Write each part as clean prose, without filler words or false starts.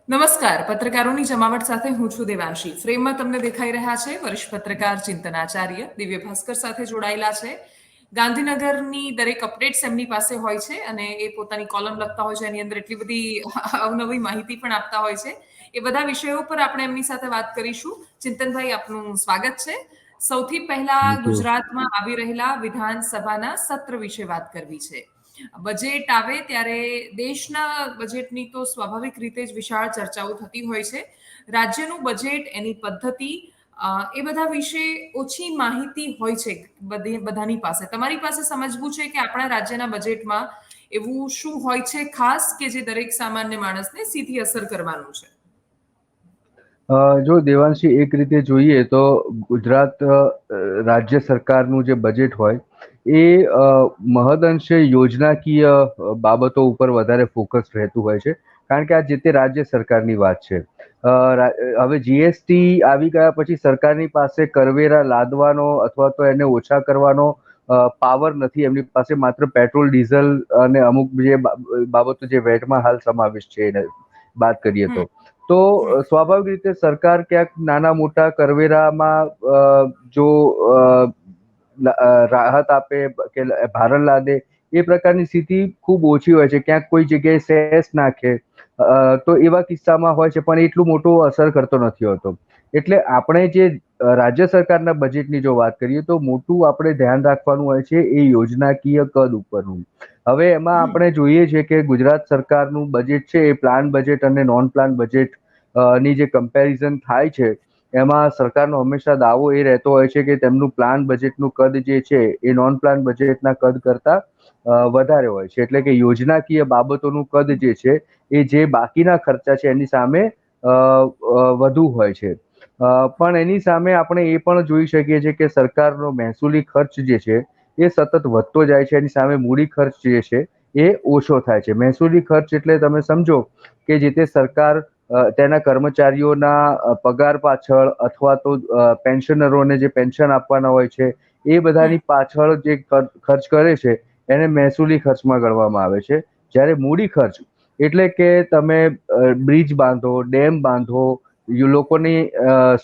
નમસ્કાર. પત્રકારોની જમાવટ સાથે હું છું દેવાંશી. ફ્રેમમાં તમને દેખાઈ રહ્યા છે વરિષ્ઠ પત્રકાર ચિંતનાચાર્ય દિવ્ય ભાસ્કર સાથે જોડાયેલા છે. ગાંધીનગરની દરેક અપડેટ્સ એમની પાસે હોય છે અને એ પોતાની કોલમ લખતા હોય છે. એની અંદર એટલી બધી અવનવી માહિતી પણ આપતા હોય છે. એ બધા વિષયો પર આપણે એમની સાથે વાત કરીશું. ચિંતનભાઈ, આપનું સ્વાગત છે. સૌથી પહેલા થેન્ક યુ. ગુજરાતમાં આવી રહેલા વિધાનસભાના સત્ર વિશે વાત કરવી છે. બજેટ આવે ત્યારે દેશના બજેટની તો સ્વાભાવિક રીતે જ વિશાળ ચર્ચાઓ થતી હોય છે. રાજ્યનું બજેટ, એની પદ્ધતિ, એ બધા વિશે ઓછી માહિતી હોય છે બધાની પાસે. તમારી પાસે સમજવું છે કે આપણા રાજ્યના બજેટમાં એવું શું હોય છે ખાસ કે જે દરેક સામાન્ય માણસને સીધી અસર કરવાનું છે. જો દેવાંશી એક રીતે જોઈએ તો ગુજરાત રાજ્ય સરકારનું જે બજેટ હોય એ મહદઅંશે યોજનાકીય બાબતો ઉપર વધારે ફોકસ રહેતું હોય છે, કારણ કે આ જે તે રાજ્ય સરકારની વાત છે. હવે જીએસટી આવી ગયા પછી સરકારની પાસે કરવેરા લાદવાનો અથવા તો એને ઓછા કરવાનો પાવર નથી. એમની પાસે માત્ર પેટ્રોલ, ડીઝલ અને અમુક જે બાબતો જે વેટમાં હાલ સમાવેશ છે એને વાત કરીએ હમ, તો હમ, સ્વાભાવિક રીતે સરકાર ક્યાંક નાના મોટા કરવેરામાં જો રાહત આપે કે ભારણ લાદે એ પ્રકારની સ્થિતિ ખૂબ ઓછી હોય છે. ક્યાંક કોઈ જગ્યાએ સેસ નાખે તો એવા કિસ્સામાં હોય છે, પણ એટલું મોટું અસર કરતો નથી હોતો. એટલે આપણે જે રાજ્ય સરકારના બજેટની જો વાત કરીએ તો મોટું આપણે ધ્યાન રાખવાનું હોય છે એ યોજનાકીય કદ ઉપરનું. હવે એમાં હમ, આપણે જોઈએ છે કે ગુજરાત સરકારનું બજેટ છે એ પ્લાન બજેટ અને નોન પ્લાન બજેટ ની જે કમ્પેરિઝન થાય છે એમાં સરકારનો હંમેશા દાવો એ રહેતો હોય છે કે તેમનું પ્લાન બજેટનું કદ જે છે એ નોન પ્લાન બજેટના કદ કરતા વધારે હોય છે. એટલે કે યોજનાકીય બાબતોનું કદ જે છે એ જે બાકીના ખર્ચા છે એની સામે વધુ હોય છે. પણ એની સામે આપણે એ પણ જોઈ શકીએ છીએ કે સરકારનો મહેસૂલી ખર્ચ જે છે એ સતત વધતો જાય છે. એની સામે મૂડી ખર્ચ જે છે એ ઓછો થાય છે. મહેસૂલી ખર્ચ એટલે તમે સમજો કે જે તે સરકાર તેના કર્મચારીઓના પગાર પાછળ અથવા તો પેન્શનરોને જે પેન્શન આપવાના હોય છે એ હમ, બધાની પાછળ જે ખર્ચ કરે છે એને મહેસૂલી ખર્ચમાં ગણવામાં આવે છે. જ્યારે મૂડી ખર્ચ એટલે કે તમે બ્રિજ બાંધો, ડેમ બાંધો, લોકોની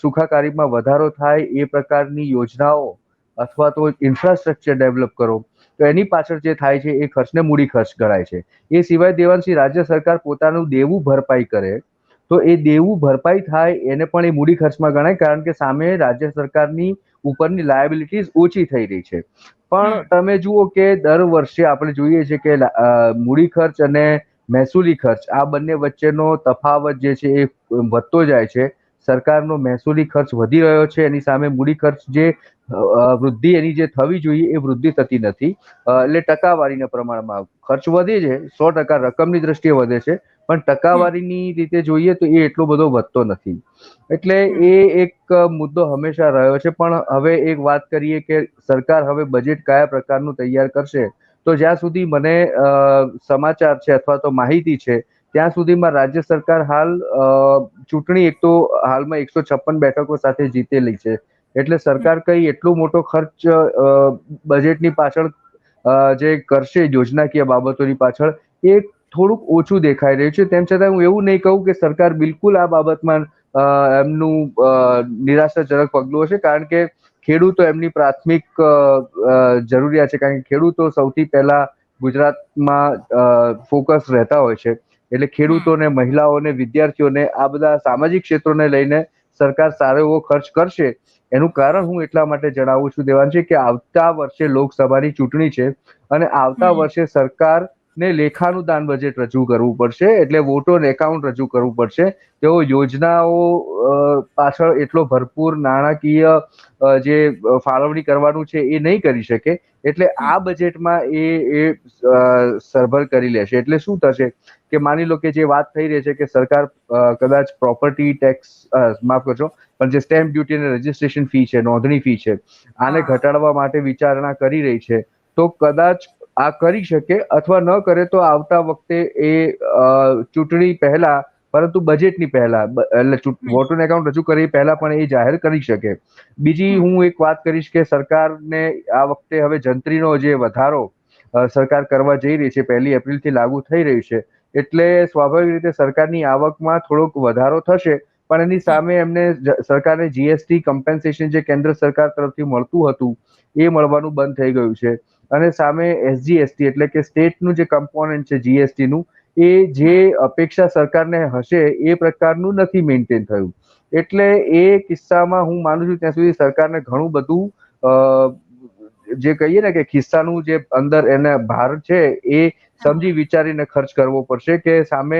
સુખાકારીમાં વધારો થાય એ પ્રકારની યોજનાઓ અથવા તો ઇન્ફ્રાસ્ટ્રક્ચર ડેવલપ કરો તો એની પાછળ જે થાય છે એ ખર્ચને મૂડી ખર્ચ ગણાય છે. એ સિવાય દેવાંશી રાજ્ય સરકાર પોતાનું દેવું ભરપાઈ કરે તો એ દેવું ભરપાઈ થાય એને પણ એ મૂડી ખર્ચમાં ગણાય, કારણ કે સામે રાજ્ય સરકારની ઉપરની લાયબિલિટીઝ ઓછી થઈ રહી છે. પણ હમ, તમે જુઓ કે દર વર્ષે આપણે જોઈએ છે કે મૂડી ખર્ચ અને મહેસૂલી ખર્ચ આ બંને વચ્ચેનો તફાવત જે છે એ વધતો જાય છે. સરકારનો મહેસૂલી ખર્ચ વધી રહ્યો છે, એની સામે મૂડી ખર્ચ જે વૃદ્ધિ એની જે થવી જોઈએ એ વૃદ્ધિ થતી નથી. એટલે ટકાવારીના પ્રમાણમાં ખર્ચ વધે છે, 100% રકમની દ્રષ્ટિએ વધે છે, પણ હમ, ટકાવારીની રીતે જોઈએ તો એ એટલો બધો વધતો નથી. એટલે હમ, એ એક મુદ્દો હંમેશા રહ્યો છે. પણ હવે એક વાત કરીએ કે સરકાર હવે બજેટ કયા પ્રકારનું તૈયાર કરશે, તો જ્યાં સુધી મને સમાચાર છે અથવા તો માહિતી છે ત્યાં સુધીમાં રાજ્ય સરકાર હાલ ચૂંટણી એક તો હાલમાં 156 બેઠકો સાથે જીતેલી છે. એટલે હમ, સરકાર કઈ એટલો મોટો ખર્ચ બજેટની પાછળ જે કરશે યોજનાકીય બાબતોની પાછળ એ થોડુંક ઓછું દેખાઈ રહ્યું છે. તેમ છતાં હું એવું નહીં કહું કે સરકાર બિલકુલ આ બાબતમાં એમનું નિરાશાજનક પગલું હશે, કારણ કે ખેડૂતો એમની પ્રાથમિક જરૂરિયાત છે. કારણ કે ખેડૂતો સૌથી પહેલા ગુજરાતમાં ફોકસ રહેતા હોય છે. એટલે હમ, ખેડૂતોને, મહિલાઓને, વિદ્યાર્થીઓને આ બધા સામાજિક ક્ષેત્રોને લઈને સરકાર સારો એવો ખર્ચ કરશે. એનું કારણ હું એટલા માટે જણાવું છું દેવાંશી કે આવતા વર્ષે લોકસભાની ચૂંટણી છે અને આવતા હમ, વર્ષે સરકારને લેખાનું દાન બજેટ રજૂ કરવું પડશે. એટલે વોટો અને એકાઉન્ટ રજૂ કરવું પડશે. તેઓ યોજનાઓ પાછળ એટલો ભરપૂર નાણાકીય જે ફાળવણી કરવાનું છે એ નહીં કરી શકે. એટલે હમ, આ બજેટમાં એ સરભર કરી લેશે. એટલે શું થશે કે માની લો કે જે વાત થઈ રહી છે કે સરકાર કદાચ પ્રોપર્ટી ટેક્સ, માફ કરજો, પણ જે સ્ટેમ્પ ડ્યુટી અને રજીસ્ટ્રેશન ફી છે, નોંધણી ફી છે, આને હા, ઘટાડવા માટે વિચારણા કરી રહી છે. તો કદાચ આ કરી શકે અથવા ન કરે તો આવતા વખતે એ ચૂંટણી પહેલા, પરંતુ બજેટની પહેલા, એટલે હમ, વોટર એકાઉન્ટ રજૂ કરી પહેલા પણ એ જાહેર કરી શકે. બીજી હમ, હું એક વાત કરીશ કે સરકારને આ વખતે હવે જંત્રીનો જે વધારો સરકાર કરવા જઈ રહી છે, 1 એપ્રિલથી લાગુ થઈ રહ્યું છે, એટલે સ્વાભાવિક રીતે સરકારની આવકમાં થોડોક વધારો થશે, પણ એની સામે એમને સરકારને જીએસટી કમ્પેન્સેશન જે કેન્દ્ર સરકાર તરફથી મળતું હતું એ મળવાનું બંધ થઈ ગયું છે. અને સામે એસજીએસટી એટલે કે સ્ટેટનું જે કમ્પોનન્ટ છે જીએસટી નું, એ જે અપેક્ષા સરકારને હશે એ પ્રકારનું નથી મેન્ટેન થયું. એટલે એ કિસ્સામાં હું માનું છું ત્યાં સુધી સરકારને ઘણું બધું જે કહીએ ને કે ખિસ્સાનું જે અંદર એને ભાર છે એ સમજી વિચારીને ખર્ચ કરવો પડશે, કે સામે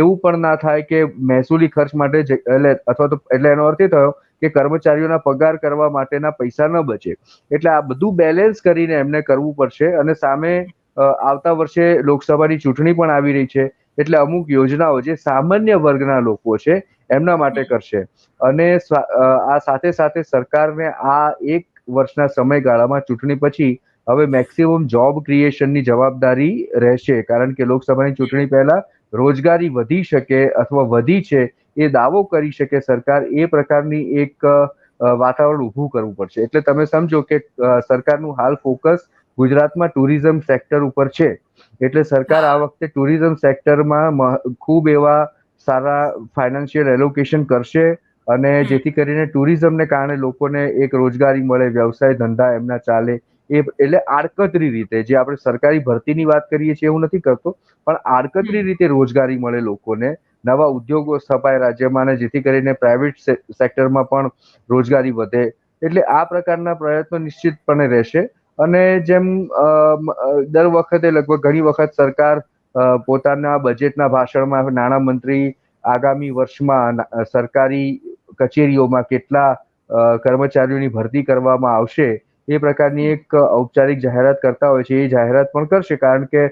એવું પણ ના થાય કે મહેસૂલી ખર્ચ માટે એટલે એનો અર્થ એ થયો કે કર્મચારીઓના પગાર કરવા માટેના પૈસા ન બચે. એટલે આ બધું બેલેન્સ કરીને એમને કરવું પડશે. અને સામે આવતા વર્ષે લોકસભાની ચૂંટણી પણ આવી રહી છે, એટલે અમુક યોજનાઓ જે સામાન્ય વર્ગના લોકો છે એમના માટે કરશે. અને આ સાથે સાથે સરકારને આ એક વર્ષના સમયગાળામાં ચૂંટણી પછી હવે મેક્સિમમ જોબ ક્રિએશનની જવાબદારી રહેશે, કારણ કે લોકસભાની ચૂંટણી પહેલા રોજગારી વધી શકે અથવા વધી છે એ દાવો કરી શકે સરકાર, એ પ્રકારની એક વાતાવરણ ઊભું કરવું પડશે. એટલે તમે સમજો કે સરકારનું હાલ ફોકસ ગુજરાતમાં ટુરિઝમ સેક્ટર ઉપર છે. એટલે સરકાર આ વખતે ટુરિઝમ સેક્ટરમાં ખૂબ એવા સારા ફાઇનાન્શિયલ એલોકેશન કરશે, અને જેથી કરીને ટુરિઝમને કારણે લોકોને એક રોજગારી મળે, વ્યવસાય ધંધા એમના ચાલે. એટલે આડકતરી રીતે, જે આપણે સરકારી ભરતીની વાત કરીએ છીએ એવું નથી કરતો, પણ આડકતરી રીતે રોજગારી મળે લોકોને, નવા ઉદ્યોગો સ્થપાય રાજ્યમાં, અને જેથી કરીને પ્રાઇવેટ સેક્ટરમાં પણ રોજગારી વધે. એટલે આ પ્રકારના પ્રયત્નો નિશ્ચિતપણે રહેશે. અને જેમ દર વખતે લગભગ ઘણી વખત સરકાર પોતાના બજેટના ભાષણમાં નાણામંત્રી આગામી વર્ષમાં સરકારી કચેરીઓમાં કેટલા કર્મચારીઓની ભરતી કરવામાં આવશે એ પ્રકારની એક ઔપચારિક જાહેરાત કરતા હોય છે. એ જાહેરાત પણ કરશે, કારણ કે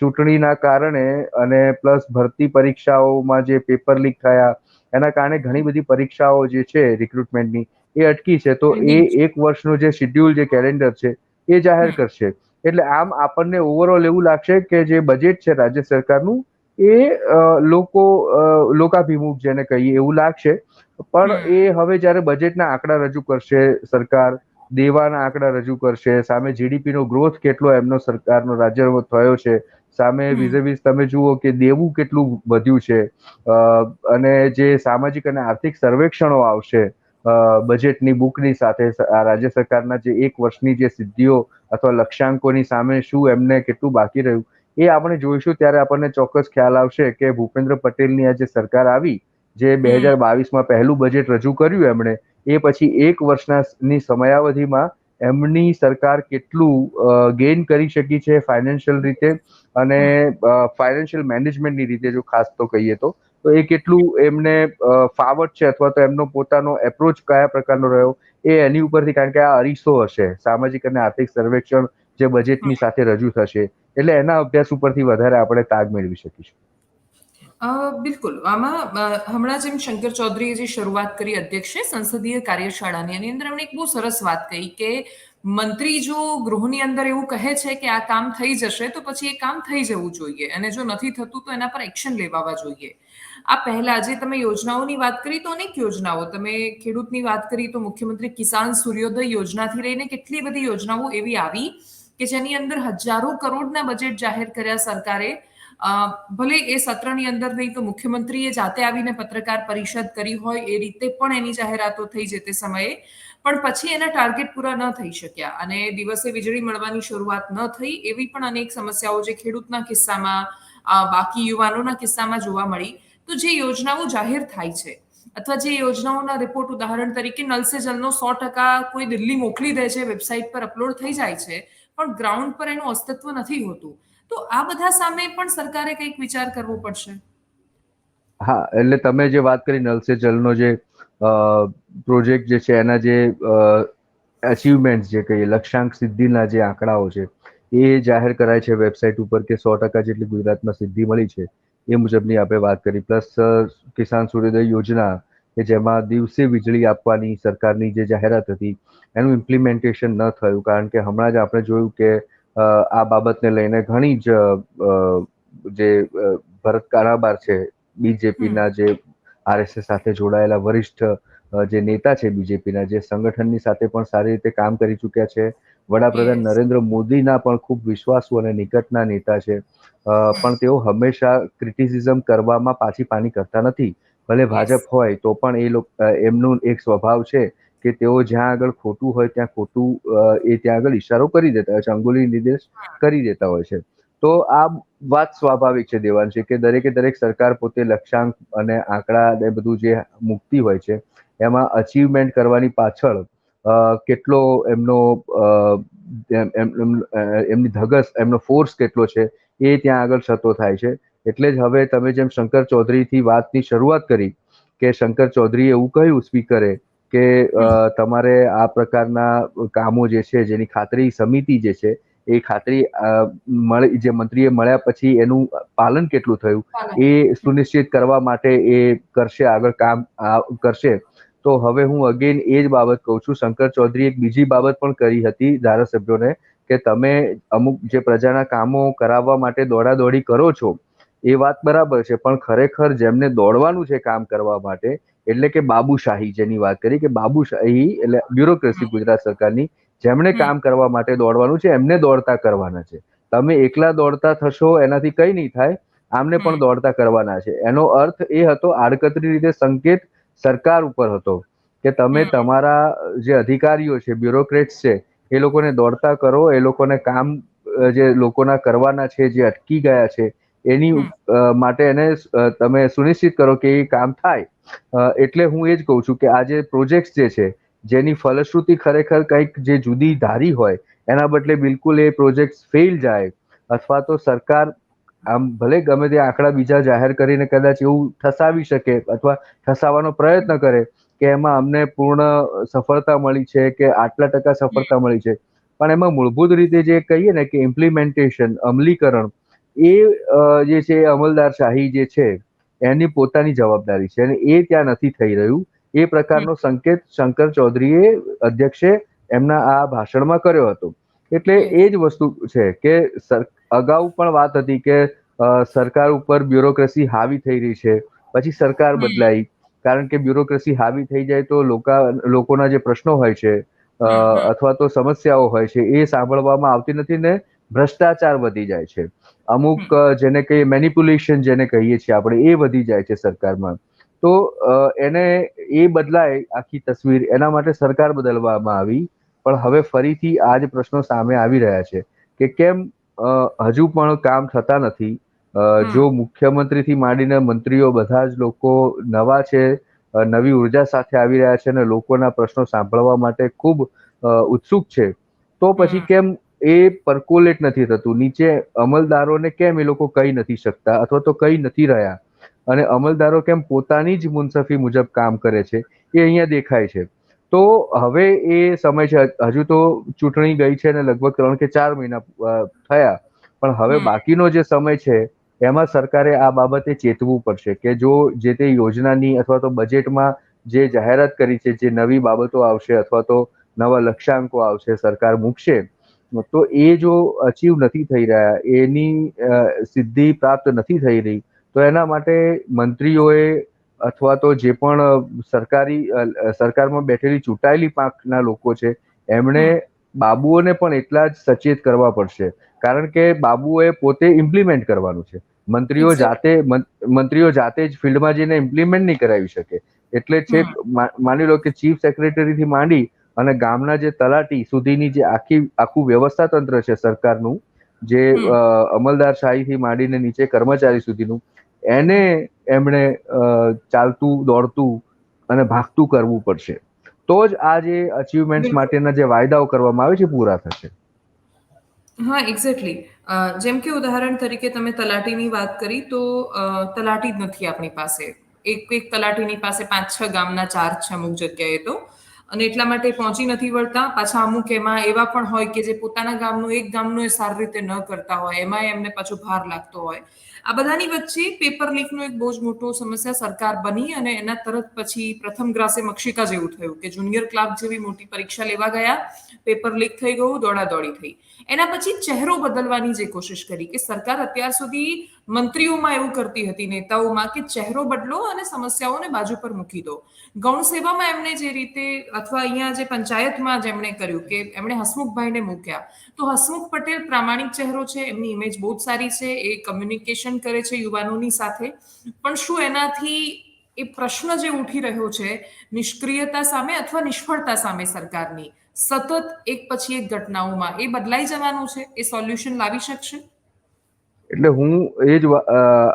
ચૂંટણીના કારણે અને પ્લસ ભરતી પરીક્ષાઓમાં જે પેપર લીક થયા એના કારણે ઘણી બધી પરીક્ષાઓ જે છે રિક્રુટમેન્ટની એ અટકી છે. તો એ એક વર્ષનું જે શિડ્યુલ, જે કેલેન્ડર છે એ જાહેર કરશે. એટલે આમ આપણને ઓવરઓલ એવું લાગશે કે જે બજેટ છે રાજ્ય સરકારનું એ લોકાભિમુખ જેને કહીએ એવું લાગશે. પણ એ હવે જયારે બજેટના આંકડા રજૂ કરશે સરકાર, દેવાના આંકડા રજૂ કરશે, સામે જીડીપી નો ગ્રોથ કેટલો એમનો સરકારનો રાજ્યમાં થયો છે, સામે વીઝ તમે જુઓ કે દેવું કેટલું વધ્યું છે, અને જે સામાજિક અને આર્થિક સર્વેક્ષણો આવશે બજેટની બુકની સાથે, આ રાજ્ય સરકારના જે એક વર્ષની જે સિદ્ધિઓ અથવા લક્ષ્યાંકોની સામે શું એમને કેટલું બાકી રહ્યું એ આપણે જોઈશું. ત્યારે આપણને ચોક્કસ ખ્યાલ આવશે કે ભૂપેન્દ્ર પટેલની આ જે સરકાર આવી, જે 2022માં પહેલું બજેટ રજૂ કર્યું એમણે, એ પછી એક વર્ષની સમયાવધિમાં એમની સરકાર કેટલું ગેઇન કરી શકી છે ફાઇનાન્શિયલ રીતે, અને ફાઇનાન્શિયલ મેનેજમેન્ટની રીતે જો ખાસ તો કહીએ તો એ કેટલું એમને ફાવટ છે, અથવા તો એમનો પોતાનો એપ્રોચ કયા પ્રકારનો રહ્યો એ એની ઉપરથી, કારણ કે આ અરીસો હશે સામાજિક અને આર્થિક સર્વેક્ષણ જે બજેટની સાથે રજૂ થશે, એટલે એના અભ્યાસ ઉપરથી વધારે આપણે તાગ મેળવી શકીશું. બિલકુલ. આમાં હમણાં જેમ શંકર ચૌધરીએ જે શરૂઆત કરી અધ્યક્ષે સંસદીય કાર્યશાળાની, એની અંદર એમણે એક બહુ સરસ વાત કહી કે મંત્રી જો ગૃહની અંદર એવું કહે છે કે આ કામ થઈ જશે, તો પછી એ કામ થઈ જવું જોઈએ, અને જો નથી થતું તો એના પર એક્શન લેવાવા જોઈએ. આ પહેલા જે તમે યોજનાઓની વાત કરી, તો અનેક યોજનાઓ, તમે ખેડૂતની વાત કરી તો મુખ્યમંત્રી કિસાન સૂર્યોદય યોજનાથી લઈને કેટલી બધી યોજનાઓ એવી આવી કે જેની અંદર હજારો કરોડના બજેટ જાહેર કર્યા સરકારે. ભલે એ સત્રની અંદર નહીં તો મુખ્યમંત્રીએ જાતે આવીને પત્રકાર પરિષદ કરી હોય એ રીતે પણ એની જાહેરાતો થઈ જે તે સમયે, પણ પછી એના ટાર્ગેટ પૂરા ન થઈ શક્યા, અને દિવસે વીજળી મળવાની શરૂઆત ન થઈ, એવી પણ અનેક સમસ્યાઓ જે ખેડૂતના કિસ્સામાં, બાકી યુવાનોના કિસ્સામાં જોવા મળી. તો જે યોજનાઓ જાહેર થાય છે, અથવા જે યોજનાઓના રિપોર્ટ, ઉદાહરણ તરીકે નલ સે જલનો 100% કોઈ દિલ્હી મોકલી દે છે, વેબસાઇટ પર અપલોડ થઈ જાય છે, પણ ગ્રાઉન્ડ પર એનું અસ્તિત્વ નથી હોતું. તો આ બધા સામે પણ સરકારે કંઈક વિચાર કરવો પડશે. હા, એટલે તમે જે વાત કરી નલ સે જલનો જે પ્રોજેક્ટ જે છે એના જે અચીવમેન્ટ જે કહીએ, લક્ષ્યાંક સિદ્ધિના જે આંકડાઓ છે એ જાહેર કરાય છે વેબસાઇટ ઉપર, કે 100% જેટલી ગુજરાતમાં સિદ્ધિ મળી છે એ મુજબની આપણે વાત કરી. પ્લસ કિસાન સૂર્યોદય યોજના કે જેમાં દિવસે વીજળી આપવાની સરકારની જે જાહેરાત હતી એનું ઇમ્પ્લિમેન્ટેશન ન થયું, કારણ કે હમણાં જ આપણે જોયું કે આ બાબતને લઈને ઘણી જ જે ભરત કારાબાર છે, બીજેપીના જે આરએસએસ સાથે જોડાયેલા વરિષ્ઠ જે નેતા છે બીજેપીના, જે સંગઠનની સાથે પણ સારી રીતે કામ કરી ચૂક્યા છે, વડાપ્રધાન યસ. નરેન્દ્ર મોદીના પણ ખૂબ વિશ્વાસુ અને નિકટના નેતા છે. પણ તેઓ હંમેશા ક્રિટિસિઝમ કરવામાં પાછી પાની કરતા નથી. ભલે યસ. ભાજપ હોય તો પણ એમનું એક સ્વભાવ છે કે તેઓ જ્યાં આગળ ખોટું હોય ત્યાં ખોટું એ ત્યાં આગળ ઈશારો કરી દેતા હોય છે, અંગુલી નિર્દેશ કરી દેતા હોય છે. તો આ વાત સ્વાભાવિક છે દેવાંશી, કે દરેકે દરેક સરકાર પોતે લક્ષ્યાંક અને આંકડા ને બધું જે મૂકતી હોય છે એમાં અચીવમેન્ટ કરવાની પાછળ કેટલો એમની ધગસ, એમનો ફોર્સ કેટલો છે એ ત્યાં આગળ થતો થાય છે. એટલે જ હવે તમે જેમ શંકર ચૌધરીથી વાતની શરૂઆત કરી કે શંકર ચૌધરીએ એવું કહ્યું સ્પીકરે કે તમારે આ પ્રકારના કામો જે છે જેની ખાતરી સમિતિ જે છે એ ખાતરી જે મંત્રીએ મળ્યા પછી એનું પાલન કેટલું થયું એ સુનિશ્ચિત કરવા માટે એ કરશે, આગળ કામ કરશે. તો હવે હું અગેન એ જ બાબત કહું છું, શંકર ચૌધરીએ એક બીજી બાબત પણ કરી હતી ધારાસભ્યોને કે તમે અમુક જે પ્રજાના કામો કરાવવા માટે દોડાદોડી કરો છો એ વાત બરાબર છે, પણ ખરેખર જેમને દોડવાનું છે કામ કરવા માટે, એટલે કે બાબુશાહી જેની વાત કરી કે બાબુશાહી એટલે બ્યુરોક્રેસી ગુજરાત સરકારની, જેમણે કામ કરવા માટે દોડવાનું છે એમને દોડતા કરવાના છે. તમે એકલા દોડતા થશો એનાથી કઈ નહીં થાય, આમને પણ દોડતા કરવાના છે. એનો અર્થ એ હતો, આડકતરી રીતે સંકેત સરકાર ઉપર હતો કે તમે તમારા જે અધિકારીઓ છે, બ્યુરોક્રેટ્સ છે, એ લોકોને દોડતા કરો, એ લોકોને કામ જે લોકોના કરવાના છે, જે અટકી ગયા છે એની માટે એને તમે સુનિશ્ચિત કરો કે એ કામ થાય. એટલે હું એ જ કહું છું કે આ જે પ્રોજેક્ટ જે છે જેની ફલશ્રુતિ ખરેખર કંઈક જે જુદી ધારી હોય એના બદલે બિલકુલ એ પ્રોજેક્ટ ફેલ જાય, અથવા તો સરકાર આમ ભલે ગમે તે આંકડા બીજા જાહેર કરીને કદાચ એવું ઠસાવી શકે અથવા ઠસાવવાનો પ્રયત્ન કરે કે એમાં અમને પૂર્ણ સફળતા મળી છે કે આટલા ટકા સફળતા મળી છે, પણ એમાં મૂળભૂત રીતે જે કહીએ ને કે ઇમ્પ્લિમેન્ટેશન, અમલીકરણ, એ જે છે અમલદારશાહી જે છે એની પોતાની જવાબદારી છે અને એ ત્યાં નથી થઈ રહ્યું. એ પ્રકારનો સંકેત શંકર ચૌધરીએ અધ્યક્ષે એમના આ ભાષણમાં કર્યો હતો. એટલે એ જ વસ્તુ છે કે અગાઉ પણ વાત હતી કે સરકાર ઉપર બ્યુરોક્રેસી હાવી થઈ રહી છે, પછી સરકાર બદલાઈ, કારણ કે બ્યુરોક્રેસી હાવી થઈ જાય તો લોકોના જે પ્રશ્નો હોય છે અથવા તો સમસ્યાઓ હોય છે એ સાંભળવામાં આવતી નથી ને ભ્રષ્ટાચાર વધી જાય છે. અમુક જેને કહીએ મેનિપ્યુલેશન જેને કહીએ છીએ આપણે, એ વધી જાય છે સરકારમાં. તો એને એ બદલાય આખી તસવીર, એના માટે સરકાર બદલવામાં આવી. પણ હવે ફરીથી આ જ પ્રશ્નો સામે આવી રહ્યા છે કે કેમ હજુ પણ કામ થતા નથી. જો મુખ્યમંત્રીથી માંડીને મંત્રીઓ બધા જ લોકો નવા છે, નવી ઉર્જા સાથે આવી રહ્યા છે અને લોકોના પ્રશ્નો સાંભળવા માટે ખૂબ ઉત્સુક છે, તો પછી કેમ એ પરકોલેટ નથી થતું નીચે? અમલદારોને કેમ એ લોકો કહી નથી શકતા અથવા તો કહી નથી રહ્યા, અને અમલદારો કેમ પોતાની જ મુનસફી મુજબ કામ કરે છે, એ અહીંયા દેખાય છે. તો હવે એ સમય છે, હજુ તો ચૂંટણી ગઈ છે ને લગભગ 3 કે 4 મહિના થયા, પણ હવે બાકીનો જે સમય છે એમાં સરકારે આ બાબતે ચેતવું પડશે કે જો જે તે યોજનાની અથવા તો બજેટમાં જે જાહેરાત કરી છે, જે નવી બાબતો આવશે અથવા તો નવા લક્ષ્યાંકો આવશે, સરકાર મૂકશે, તો એ જો અચીવ નથી થઈ રહ્યા, એની સિદ્ધિ પ્રાપ્ત નથી થઈ રહી, તો એના માટે મંત્રીઓએ અથવા તો જે પણ સરકારમાં બેઠેલી ચૂંટાયેલી પાંખના લોકો છે એમણે બાબુઓને પણ એટલા જ સચેત કરવા પડશે, કારણ કે બાબુઓએ પોતે ઇમ્પ્લિમેન્ટ કરવાનું છે. મંત્રીઓ જાતે જ ફિલ્ડમાં જઈને ઇમ્પ્લિમેન્ટ નહીં કરાવી શકે. એટલે છે માની લો કે ચીફ સેક્રેટરીથી માંડી અને ગામના જે તલાટી સુધીની જે આખું વ્યવસ્થા તંત્ર છે સરકારનું, જે અમલદારશાહીથી માંડીને નીચે કર્મચારી સુધીનું, એને એમણે ચાલતું, દોડતું અને ભાગતું કરવું પડશે. તો જ આ જે અચીવમેન્ટ્સ માટેના જે વાયદાઓ કરવામાં આવે છે પૂરા થશે. હા, એક્ઝેક્ટલી. જેમ કે ઉદાહરણ તરીકે તમે તલાટીની વાત કરી, તો તલાટી જ નથી આપણી પાસે. એક તલાટીની પાસે 5-6 ગામના 4 છે અમુક જગ્યાએ તો. અને એટલા માટે પહોંચી નથી વળતા. પાછા અમુક એમાં એવા પણ હોય કે જે પોતાના એક ગામનું એ સારી રીતે ન કરતા હોય, એમાં એમને પાછો ભાર લાગતો હોય. આ બધાની વચ્ચે પેપર લીકનો એક બહુ જ મોટો સમસ્યા સરકાર બની અને એના તરત પછી પ્રથમ ગ્રાસે મક્ષિકા જેવું થયું કે જુનિયર ક્લાર્ક જેવી મોટી પરીક્ષા લેવા ગયા, પેપર લીક થઈ ગયું, દોડાદોડી થઈ. એના પછી ચહેરો બદલવાની જે કોશિશ કરી કે સરકાર અત્યાર સુધી મંત્રીઓમાં એવું કરતી હતી, નેતાઓમાં, કે ચહેરો બદલો અને સમસ્યાઓને બાજુ પર મૂકી દો. ગૌણ સેવામાં એમણે જે રીતે, અથવા અહીંયા જે પંચાયતમાં જેમણે કર્યું કે એમણે હસમુખભાઈને મૂક્યા, તો હસમુખ પટેલ પ્રામાણિક ચહેરો છે, એમની ઇમેજ બહુ જ સારી છે, એ કમ્યુનિકેશન કરે છે યુવાનોની સાથે. પણ શું એનાથી એ પ્રશ્ન જે ઉઠી રહ્યો છે નિષ્ક્રિયતા સામે અથવા નિષ્ફળતા સામે સરકારની, સતત એક પછી એક ઘટનાઓમાં, એ બદલાઈ જવાનું છે? એ સોલ્યુશન લાવી શકશે? એટલે હું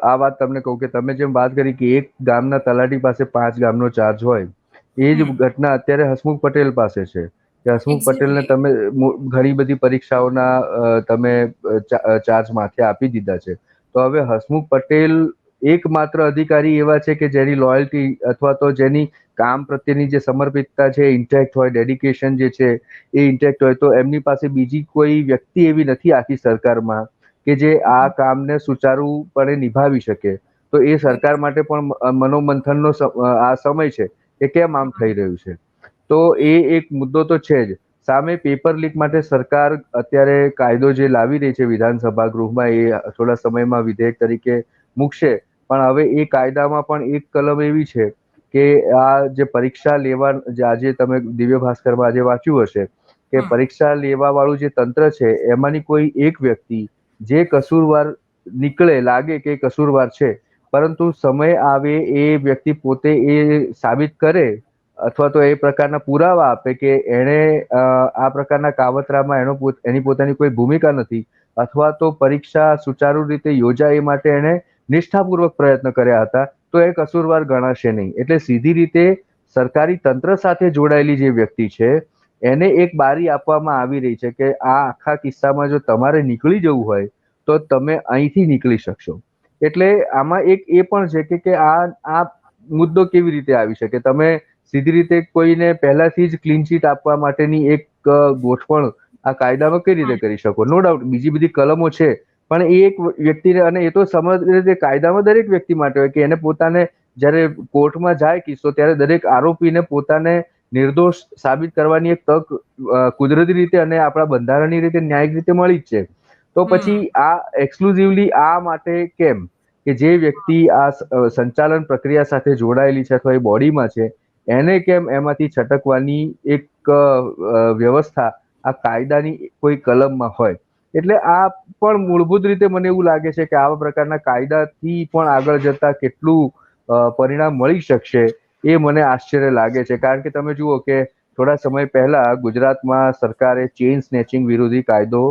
આ વાત તમને કહું કે તમે જેમ વાત કરી કે એક ગામના તલાટી પાસે 5 ગામનો ચાર્જ હોય, એ જ હમ. ઘટના અત્યારે હસમુખ પટેલ પાસે છે. કે હસમુખ પટેલને એક્ઝેક્ટલી. તમે ઘણી બધી પરીક્ષાઓના તમે ચાર્જ માથે આપી દીધા છે. તો હવે હસમુખ પટેલ એકમાત્ર અધિકારી એવા છે કે જેની લોયલ્ટી અથવા તો જેની કામ પ્રત્યેની જે સમર્પિતતા છે, ઇન્ટેક્ટ હોય, ડેડિકેશન જે છે એ ઇન્ટેક્ટ હોય, તો એમની પાસે બીજી કોઈ વ્યક્તિ એવી નથી આખી સરકારમાં કે જે આ કામને સુચારુપણે નિભાવી શકે. તો એ સરકાર માટે પણ મનોમંથનનો આ સમય છે કે કેમ આમ થઈ રહ્યું છે. તો એ એક મુદ્દો તો છે જ. સામે પેપર લીક માટે સરકાર અત્યારે કાયદો જે લાવી રહી છે વિધાનસભા ગૃહમાં, એ થોડા સમયમાં વિધેયક તરીકે મૂકશે. પણ હવે એ કાયદામાં પણ એક કલમ એવી છે કે આ જે પરીક્ષા લેવા, આજે તમે દિવ્ય ભાસ્કરમાં આજે વાંચ્યું હશે કે હમ. પરીક્ષા લેવા વાળું જે તંત્ર છે એમાંની કોઈ એક વ્યક્તિ જે કસૂરવાર નીકળે, લાગે કે કસૂરવાર છે, પરંતુ સમય આવે એ વ્યક્તિ પોતે એ સાબિત કરે અથવા તો એ પ્રકારના પુરાવા આપે કે એણે આ પ્રકારના કાવતરામાં એની પોતાની કોઈ ભૂમિકા નથી, અથવા તો પરીક્ષા સુચારુ રીતે યોજાય એ માટે એણે નિષ્ઠાપૂર્વક પ્રયત્ન કર્યા હતા, તો એ કસૂરવાર ગણાશે નહીં. એટલે સીધી રીતે સરકારી તંત્ર સાથે જોડાયેલી જે વ્યક્તિ છે એને એક બારી આપવામાં આવી રહી છે કે આ આખા કિસ્સામાં જો તમારે નીકળી જવું હોય તો તમે અહીંથી નીકળી શકશો. એટલે આમાં એક એ પણ છે કે આ મુદ્દો કેવી રીતે આવી શકે. તમે સીધી રીતે કોઈને પહેલાથી જ ક્લીન ચીટ આપવા માટેની એક ગોઠવણ આ કાયદામાં કઈ રીતે કરી શકો? નો ડાઉટ બીજી બધી કલમો છે, પણ એ એક વ્યક્તિને, અને એ તો સમગ્ર રીતે કાયદામાં દરેક વ્યક્તિ માટે હોય કે એને પોતાને જ્યારે કોર્ટમાં જાય કિસ્સો, ત્યારે દરેક આરોપીને પોતાને નિર્દોષ સાબિત કરવાની એક તક કુદરતી રીતે અને આપણા બંધારણની રીતે, ન્યાયિક રીતે મળી જ છે. તો પછી હમ. આ એક્સક્લુઝિવલી આ માટે કેમ કે જે વ્યક્તિ આ સંચાલન પ્રક્રિયા સાથે જોડાયેલી છે અથવા એ બોડીમાં છે, એને કેમ એમાંથી છટકવાની એક વ્યવસ્થા આ કાયદાની કોઈ કલમમાં હોય? એટલે આ પણ મૂળભૂત રીતે મને એવું લાગે છે કે આવા પ્રકારના કાયદાથી પણ આગળ જતા કેટલું પરિણામ મળી શકશે એ મને આશ્ચર્ય લાગે છે. કારણ કે તમે જુઓ કે થોડા સમય પહેલા ગુજરાતમાં સરકારે ચેઇન સ્નેચિંગ વિરોધી કાયદો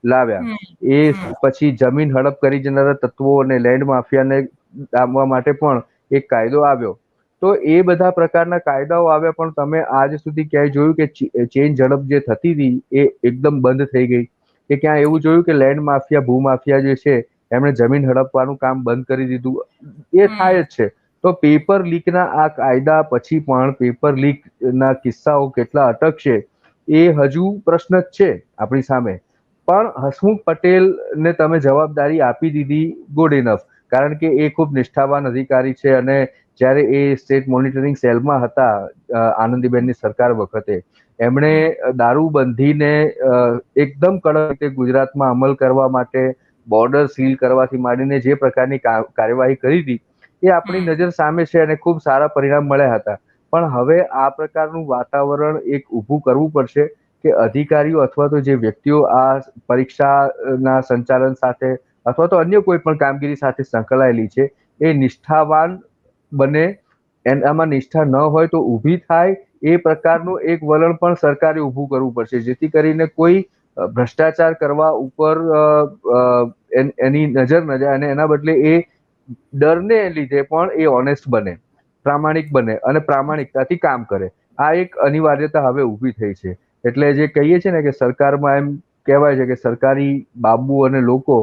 લાવ્યા. હમ. એ હમ. પછી જમીન હડપ કરી જનારા તત્વો અને લેન્ડ માફિયાને ડામવા માટે પણ એક કાયદો આવ્યો. તો એ બધા પ્રકારના કાયદાઓ આવ્યા, પણ તમે આજ સુધી ક્યાંય જોયું કે ચેઇન ઝડપ જે થતી હતી એ એકદમ બંધ થઈ ગઈ? કે ક્યાં એવું જોયું કે લેન્ડ માફિયા, ભૂમાફિયા જે છે એમણે જમીન હડપવાનું કામ બંધ કરી દીધું? એ હમ. થાય જ છે. તો પેપર લીકના આ કાયદા પછી પણ પેપર લીક ના કિસ્સાઓ કેટલા અટકશે એ હજુ પ્રશ્ન જ છે આપણી સામે. પણ હસમુખ પટેલને તમે જવાબદારી આપી દીધી, ગુડ ઇનફ. કારણ કે એ ખૂબ નિષ્ઠાવાન અધિકારી છે, અને જ્યારે એ સ્ટેટ મોનિટરિંગ સેલમાં હતા આનંદીબેનની સરકાર વખતે, એમણે હમ. દારૂબંધીને એકદમ કડક રીતે ગુજરાતમાં અમલ કરવા માટે બોર્ડર સીલ કરવાથી માંડીને જે પ્રકારની કાર્યવાહી કરી હતી એ આપણી હમ. નજર સામે છે અને ખૂબ સારા પરિણામ મળ્યા હતા. પણ હવે આ પ્રકારનું વાતાવરણ એક ઊભું કરવું પડશે કે અધિકારીઓ અથવા તો જે વ્યક્તિઓ આ પરીક્ષાના સંચાલન સાથે અથવા તો અન્ય કોઈ પણ કામગીરી સાથે સંકળાયેલી છે એ નિષ્ઠાવાન બને. એનામાં નિષ્ઠા ન હોય તો ઊભી થાય, એ પ્રકારનું એક વલણ પણ સરકારે ઊભું કરવું પડશે, જેથી કરીને કોઈ ભ્રષ્ટાચાર કરવા ઉપર એની નજર ન જાય અને એના બદલે એ ડરને લીધે પણ એ ઓનેસ્ટ બને, પ્રામાણિક બને અને પ્રામાણિકતાથી કામ કરે. આ એક અનિવાર્યતા હવે ઊભી થઈ છે. એટલે જે કહીએ છીએ ને કે સરકારમાં એમ કહેવાય છે કે સરકારી બાબુ અને લોકો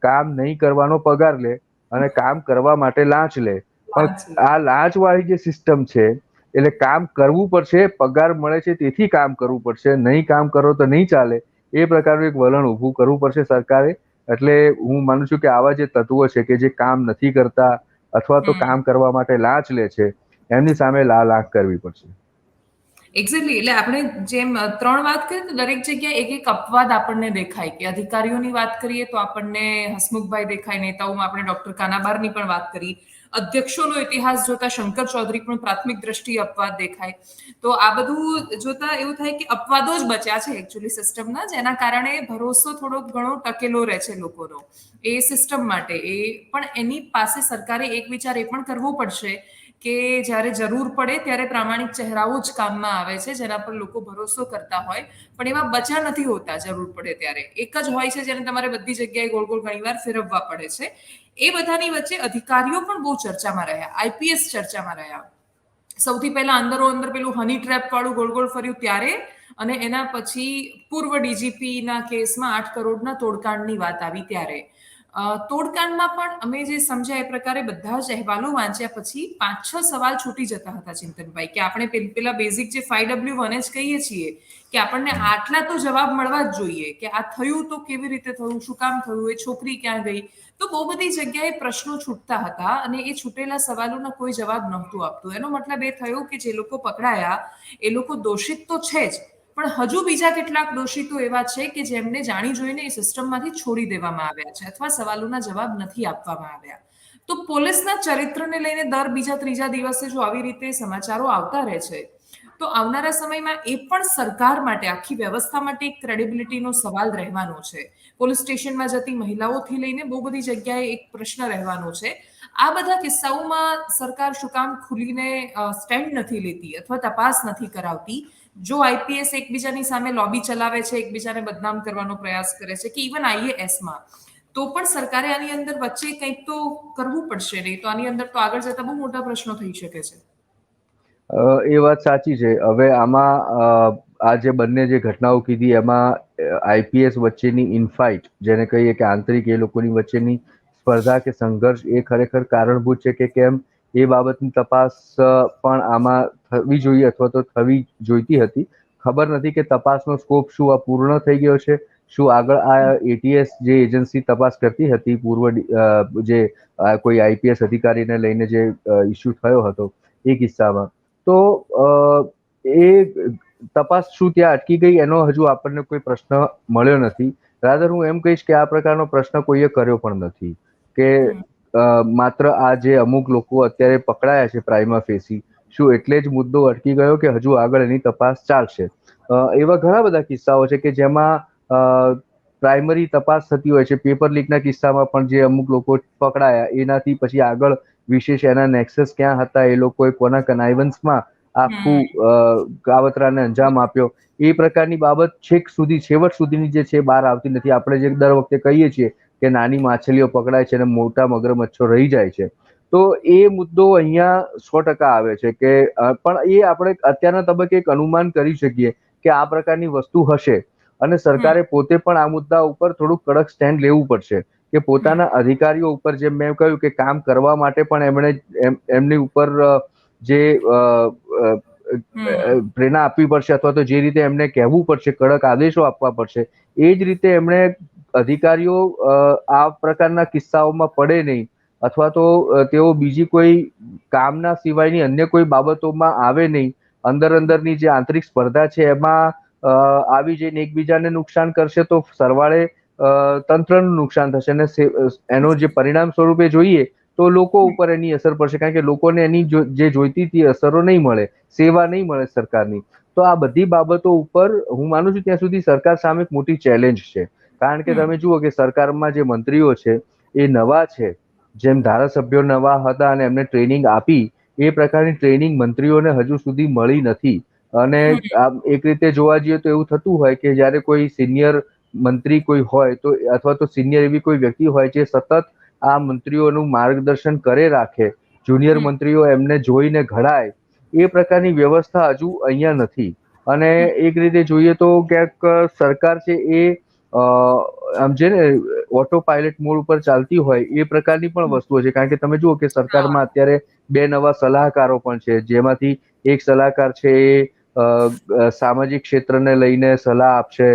કામ નહીં કરવાનો પગાર લે અને કામ કરવા માટે લાંચ લે. પણ વાંચી. આ લાંચ વાળી જે સિસ્ટમ છે, એટલે કામ કરવું પડશે, પગાર મળે છે તેથી કામ કરવું પડશે, નહીં કામ કરો તો નહીં ચાલે, એ પ્રકારનું એક વલણ ઊભું કરવું પડશે સરકારે. એટલે હું માનું છું કે આવા જે તત્વો છે કે જે કામ નથી કરતા અથવા તો હમ. કામ કરવા માટે લાંચ લે છે, એમની સામે લાલ આંખ કરવી પડશે. એક્ઝેક્ટલી. એટલે આપણે જેમ 3 વાત કરીએ તો દરેક જગ્યાએ એક અપવાદ આપણને દેખાય કે અધિકારીઓની વાત કરીએ તો આપણને હસમુખભાઈ દેખાય, નેતાઓમાં આપણે ડોક્ટર કાનાબારની પણ વાત કરી. અધ્યક્ષોનો ઇતિહાસ જોતા શંકર ચૌધરી પણ પ્રાથમિક દ્રષ્ટિએ અપવાદ દેખાય. તો આ બધું જોતા એવું થાય કે અપવાદો જ બચ્યા છે એકચ્યુઅલી સિસ્ટમના, જેના કારણે ભરોસો થોડો ઘણો ટકેલો રહે છે લોકોનો એ સિસ્ટમ માટે. પણ એની પાસે સરકારે એક વિચાર એ પણ કરવો પડશે કે જ્યારે જરૂર પડે ત્યારે પ્રામાણિક ચહેરાઓ જ કામમાં આવે છે, જેના પર લોકો ભરોસો કરતા હોય. પણ એવા બચા નથી હોતા જરૂર પડે ત્યારે. એક જ હોય છે જેને તમારે બધી જગ્યાએ ગોળ ગોળ ઘણીવાર ફેરવવા પડે છે. એ બધાની વચ્ચે અધિકારીઓ પણ બહુ ચર્ચામાં રહ્યા, આઈપીએસ ચર્ચામાં રહ્યા. સૌથી પહેલા અંદરો અંદર પેલું હની ટ્રેપ વાળું ગોળ ગોળ ફર્યું ત્યારે, અને એના પછી પૂર્વ ડીજીપી ના કેસમાં 8 કરોડના તોડકાંડની વાત આવી ત્યારે. તોડકાંડમાં પણ અમે જે સમજ્યા એ પ્રકારે બધા જ અહેવાલો વાંચ્યા પછી 5-6 સવાલ છૂટી જતા હતા ચિંતનભાઈ, કે આપણે પેલા બેઝિક જે 5W1 જ કહીએ છીએ કે આપણને આટલા તો જવાબ મળવા જ જોઈએ કે આ થયું તો કેવી રીતે થયું, શું કામ થયું, એ છોકરી ક્યાં ગઈ. તો બહુ બધી જગ્યાએ પ્રશ્નો છૂટતા હતા અને એ છૂટેલા સવાલોના કોઈ જવાબ નહોતું આપતું. એનો મતલબ એ થયો કે જે લોકો પકડાયા એ લોકો દોષિત તો છે જ, પણ હજુ બીજા કેટલાક દોષિતો એવા છે કે જેમને જાણી જોઈને એ સિસ્ટમમાંથી છોડી દેવામાં આવ્યા છે અથવા સવાલોના જવાબ નથી આપવામાં આવ્યા. તો પોલીસના ચરિત્રને લઈને દર બીજા ત્રીજા દિવસે જો આવી રીતે સમાચારો આવતા રહે છે તો આવનારા સમયમાં એ પણ સરકાર માટે, આખી વ્યવસ્થા માટે એક ક્રેડિબિલિટીનો સવાલ રહેવાનો છે. પોલીસ સ્ટેશનમાં જતી મહિલાઓથી લઈને બહુ બધી જગ્યાએ એક પ્રશ્ન રહેવાનો છે. આ બધા કિસ્સાઓમાં સરકાર શું કામ ખુલીને સ્ટેન્ડ નથી લેતી અથવા તપાસ નથી કરાવતી? જો આઈપીએસ એકબીજાની સામે લોબી ચલાવે છે, એકબીજાને બદનામ કરવાનો પ્રયાસ કરે છે, કે ઇવન આઈએએસમાં, તો પણ સરકારે આની અંદર વચ્ચે કંઈક તો કરવું પડશે. નહીં તો આની અંદર તો આગળ જતા બહુ મોટા પ્રશ્નો થઈ શકે છે. એ વાત સાચી છે. હવે આમાં આ જે બંને જે ઘટનાઓ કીધી એમાં આઈપીએસ વચ્ચેની ઇનફાઇટ, જેને કહીએ કે આંતરિક એ લોકોની વચ્ચેની સ્પર્ધા કે સંઘર્ષ, એ ખરેખર કારણભૂત છે કે કેમ એ બાબતની તપાસ પણ આમાં થવી જોઈએ અથવા તો થવી જોઈતી હતી. ખબર નથી કે તપાસનો સ્કોપ શું આ પૂર્ણ થઈ ગયો છે, શું આગળ આ એટીએસ જે એજન્સી તપાસ કરતી હતી પૂર્વ જે કોઈ આઈપીએસ અધિકારીને લઈને જે ઇસ્યુ થયો હતો એ કિસ્સામાં, તો એ તપાસ શું ત્યાં અટકી ગઈ એનો હજુ આપણને કોઈ પ્રશ્ન મળ્યો નથી. રાધર હું એમ કહીશ કે આ પ્રકારનો પ્રશ્ન કોઈએ કર્યો પણ નથી કે માત્ર આ જે અમુક લોકો અત્યારે પકડાયા છે પ્રાઇમા ફેસી, શું એટલે જ મુદ્દો અટકી ગયો કે હજુ આગળ એની તપાસ ચાલશે? એવા ઘણા બધા કિસ્સાઓ છે કે જેમાં પ્રાઇમરી તપાસ થતી હોય છે. પેપર લીકના કિસ્સામાં પણ જે અમુક લોકો પકડાયા એનાથી પછી આગળ વિશેષ એના નેક્સસ ક્યાં હતા, એ લોકોએ કોના કનાઇવન્સમાં આખું કાવતરાને અંજામ આપ્યો, એ પ્રકારની બાબત છેવટ સુધીની જે છે બહાર આવતી નથી. આપણે જે દર વખતે કહીએ છીએ કે નાની માછલીઓ પકડાય છે અને મોટા મગરમચ્છો રહી જાય છે, તો એ મુદ્દો અહીંયા 100% આવે છે કે પણ એ આપણે અત્યારના તબક્કે એક અનુમાન કરી શકીએ કે આ પ્રકારની વસ્તુ હશે અને સરકારે પોતે પણ આ મુદ્દા ઉપર થોડુંક કડક સ્ટેન્ડ લેવું પડશે કે પોતાના અધિકારીઓ ઉપર, જેમ મેં કહ્યું કે કામ કરવા માટે પણ એમણે એમની ઉપર જે પ્રેરણા આપવી પડશે અથવા તો જે રીતે એમને કહેવું પડશે, કડક આદેશો આપવા પડશે, એ જ રીતે એમણે અધિકારીઓ આ પ્રકારના કિસ્સાઓમાં પડે નહીં અથવા તો તેઓ બીજી કોઈ કામના સિવાયની અન્ય કોઈ બાબતોમાં આવે નહીં, અંદરની જે આંતરિક સ્પર્ધા છે એમાં આવી જઈને એકબીજાને નુકસાન કરશે તો સરવાળે તંત્રનું નુકસાન થશે અને એનો જે પરિણામ સ્વરૂપે જોઈએ તો લોકો ઉપર એની અસર પડશે, કારણ કે લોકોને એની જે જોઈતી હતી અસરો નહીં મળે, સેવા નહીં મળે સરકારની. તો આ બધી બાબતો ઉપર હું માનું છું ત્યાં સુધી સરકાર સામે એક મોટી ચેલેન્જ છે. કારણ કે તમે જુઓ કે સરકારમાં જે મંત્રીઓ છે એ નવા છે, જેમ ધારાસભ્યો નવા હતા અને એમને ટ્રેનિંગ આપી એ પ્રકારની ટ્રેનિંગ મંત્રીઓને હજુ સુધી મળી નથી. અને એક રીતે જોવા જઈએ તો એવું થતું હોય કે જ્યારે કોઈ સિનિયર મંત્રી કોઈ હોય તો અથવા તો સિનિયર એવી કોઈ વ્યક્તિ હોય જે સતત આ મંત્રીઓનું માર્ગદર્શન કરે રાખે, જુનિયર મંત્રીઓ એમને જોઈને ઘડાય, એ પ્રકારની વ્યવસ્થા હજુ અહીંયા નથી. અને એક રીતે જોઈએ તો ક્યાંક સરકાર છે એ આમ છે ને ઓટો પાયલટ મોડ ઉપર ચાલતી હોય એ પ્રકારની પણ વસ્તુઓ છે. કારણ કે તમે જુઓ કે સરકારમાં અત્યારે 2 નવા સલાહકારો પણ છે, જેમાંથી એક સલાહકાર છે એ સામાજિક ક્ષેત્રને લઈને સલાહ આપશે